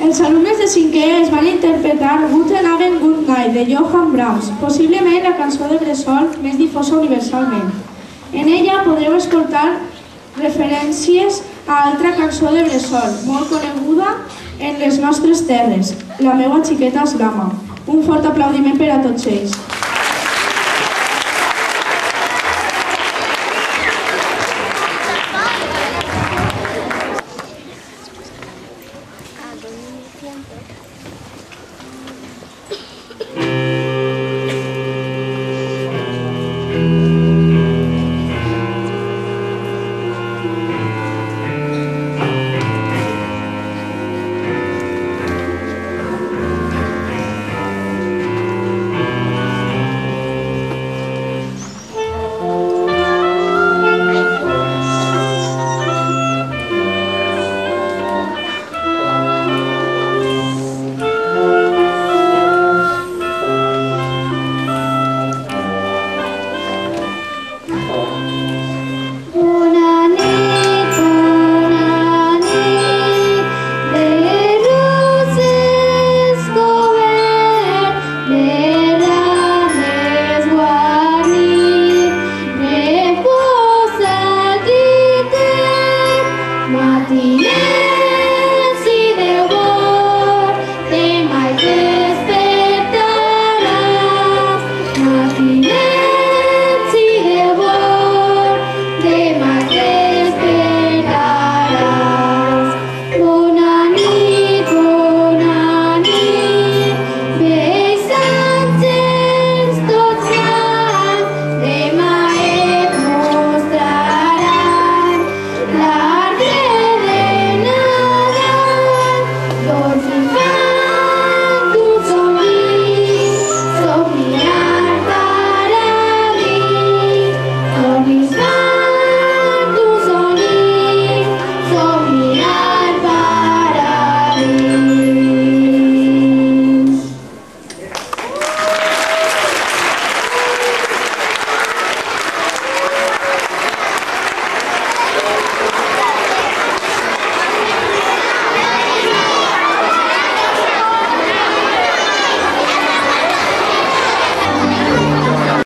Els alumnes de 5è es van interpretar Guten Abend, Good Night de Johann Brahms, possiblement la cançó de bressol més difosa universalment. En ella podreu escoltar referències a altra cançó de bressol, molt coneguda en les nostres terres, La meua xiqueta és l'ama. Un fort aplaudiment per a tots ells. Tiempo.